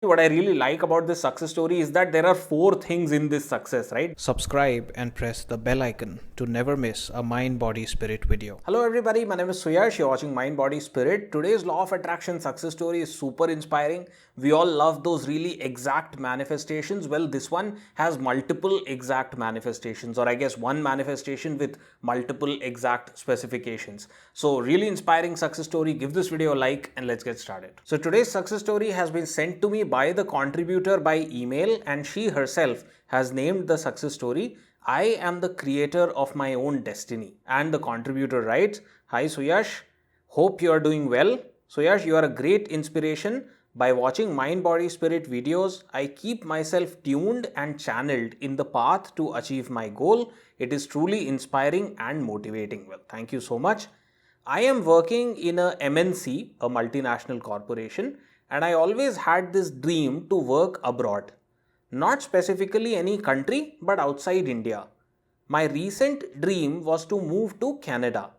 What I really like about this success story is that there are four things in this success, right? Subscribe and press the bell icon to never miss a Mind Body Spirit video. Hello everybody, my name is Suyash. You're watching Mind Body Spirit. Today's law of attraction success story is super inspiring. We all love those really exact manifestations. Well, this one has multiple exact manifestations, or I guess one manifestation with multiple exact specifications. So really inspiring success story. Give this video a like and let's get started. So today's success story has been sent to me by the contributor by email, and she herself has named the success story I am the creator of my own destiny. And the contributor writes, Hi Suyash, hope you are doing well. Suyash, you are a great inspiration. By watching Mind Body Spirit videos, I keep myself tuned and channeled in the path to achieve my goal. It is truly inspiring and motivating. Well, thank you so much. I am working in a MNC, a multinational corporation, and I always had this dream to work abroad. Not specifically any country, but outside India. My recent dream was to move to Canada.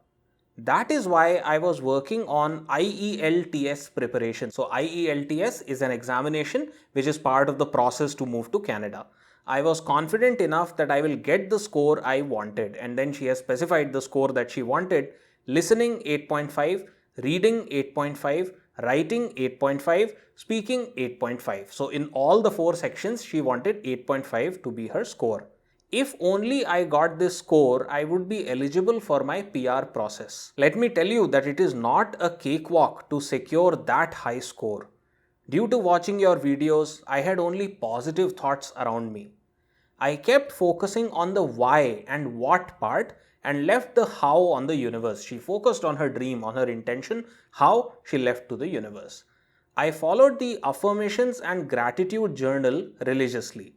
That is why I was working on IELTS preparation. So, IELTS is an examination which is part of the process to move to Canada. I was confident enough that I will get the score I wanted, and then she has specified the score that she wanted: listening 8.5, reading 8.5, writing 8.5, speaking 8.5. So, in all the four sections, she wanted 8.5 to be her score. If only I got this score, I would be eligible for my PR process. Let me tell you that it is not a cakewalk to secure that high score. Due to watching your videos, I had only positive thoughts around me. I kept focusing on the why and what part and left the how on the universe. She focused on her dream, on her intention, how she left to the universe. I followed the affirmations and gratitude journal religiously.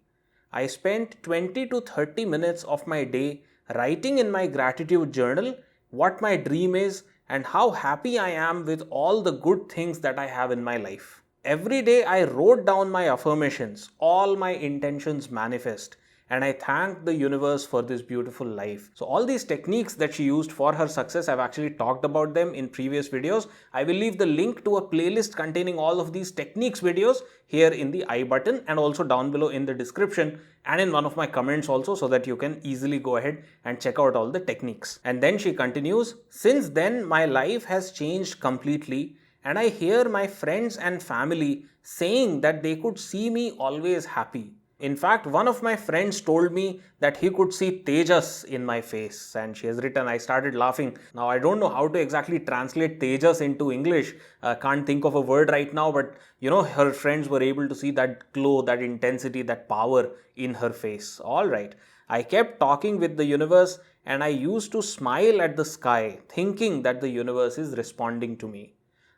I spent 20 to 30 minutes of my day writing in my gratitude journal what my dream is and how happy I am with all the good things that I have in my life. Every day I wrote down my affirmations, all my intentions manifest, and I thank the universe for this beautiful life. So all these techniques that she used for her success, I've actually talked about them in previous videos. I will leave the link to a playlist containing all of these techniques videos here in the I button and also down below in the description and in one of my comments also, so that you can easily go ahead and check out all the techniques. And then she continues, since then my life has changed completely, and I hear my friends and family saying that they could see me always happy. In fact, one of my friends told me that he could see Tejas in my face, and she has written, I started laughing. Now, I don't know how to exactly translate Tejas into English. Can't think of a word right now, but her friends were able to see that glow, that intensity, that power in her face. All right. I kept talking with the universe, and I used to smile at the sky, thinking that the universe is responding to me.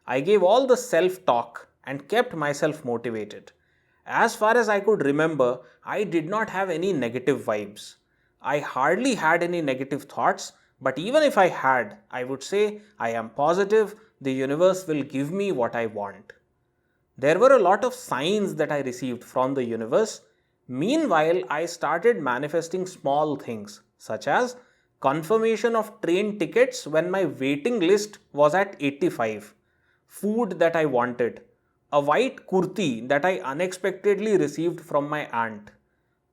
I gave all the self talk and kept myself motivated. As far as I could remember, I did not have any negative vibes. I hardly had any negative thoughts, but even if I had, I would say I am positive the universe will give me what I want. There were a lot of signs that I received from the universe. Meanwhile, I started manifesting small things, such as confirmation of train tickets when my waiting list was at 85, food that I wanted, a white kurti that I unexpectedly received from my aunt.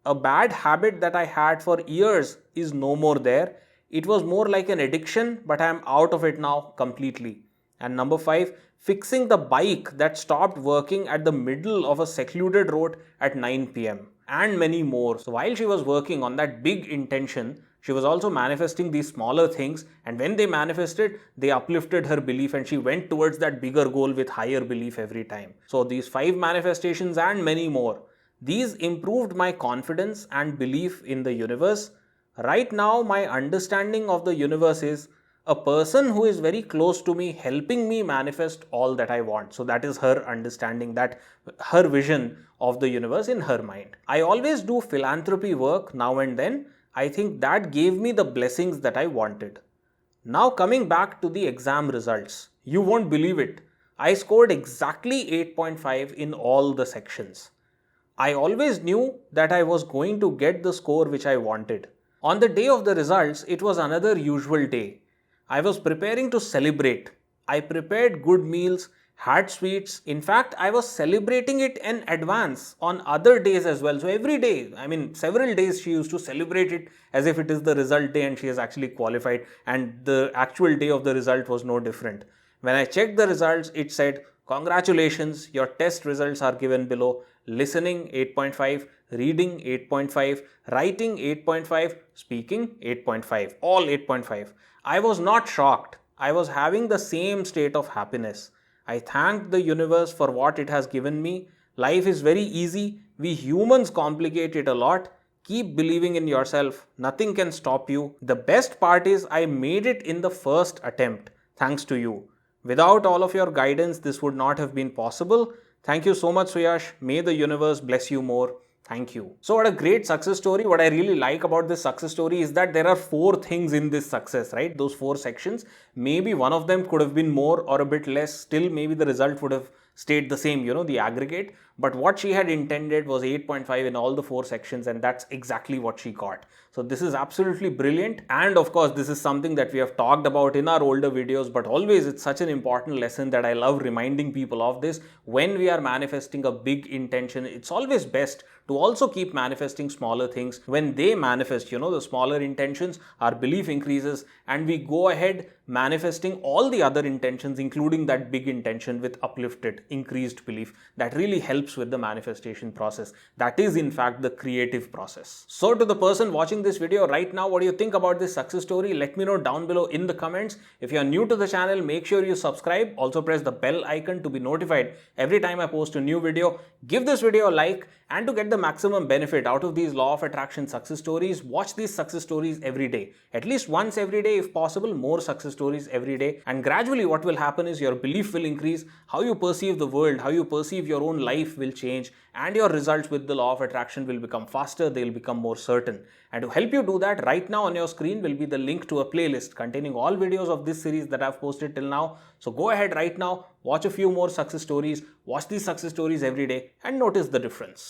A bad habit that I had for years is no more there. It was more like an addiction, but I am out of it now completely. And number 5, fixing the bike that stopped working at the middle of a secluded road at 9 pm. And many more. So while she was working on that big intention, she was also manifesting these smaller things, and when they manifested, they uplifted her belief and she went towards that bigger goal with higher belief every time. So these 5 manifestations and many more, these improved my confidence and belief in the universe. Right now, my understanding of the universe is a person who is very close to me helping me manifest all that I want. So that is her understanding, that her vision of the universe in her mind. I always do philanthropy work now and then. I think that gave me the blessings that I wanted. Now coming back to the exam results, you won't believe it. I scored exactly 8.5 in all the sections. I always knew that I was going to get the score which I wanted. On the day of the results, it was another usual day. I was preparing to celebrate. I prepared good meals, had sweets. In fact, I was celebrating it in advance on other days as well. So every day, I mean, several days she used to celebrate it as if it is the result day and she has actually qualified, and the actual day of the result was no different. When I checked the results, it said, congratulations, your test results are given below. Listening 8.5, reading 8.5, writing 8.5, speaking 8.5, all 8.5. I was not shocked. I was having the same state of happiness. I thanked the universe for what it has given me. Life is very easy. We humans complicate it a lot. Keep believing in yourself. Nothing can stop you. The best part is I made it in the first attempt, thanks to you. Without all of your guidance, this would not have been possible. Thank you so much, Suyash. May the universe bless you more. Thank you. So what a great success story. What I really like about this success story is that there are 4 things in this success, right? Those 4 sections. Maybe one of them could have been more or a bit less. Still, maybe the result would have stayed the same, the aggregate. But what she had intended was 8.5 in all the 4 sections, and that's exactly what she got. So this is absolutely brilliant. And of course, this is something that we have talked about in our older videos, but always it's such an important lesson that I love reminding people of this. When we are manifesting a big intention, it's always best to also keep manifesting smaller things. When they manifest, the smaller intentions, our belief increases, and we go ahead manifesting all the other intentions, including that big intention, with uplifted, increased belief. That really helps with the manifestation process. That is, in fact, the creative process. So to the person watching this video right now, what do you think about this success story? Let me know down below in the comments. If you are new to the channel, make sure you subscribe. Also press the bell icon to be notified every time I post a new video. Give this video a like, and to get the maximum benefit out of these law of attraction success stories, watch these success stories every day. At least once every day if possible, more success stories every day. And gradually what will happen is your belief will increase, how you perceive the world, how you perceive your own life will change, and your results with the law of attraction will become faster, they will become more certain. And to help you do that, right now on your screen will be the link to a playlist containing all videos of this series that I've posted till now. So go ahead right now, watch a few more success stories, watch these success stories every day, and notice the difference.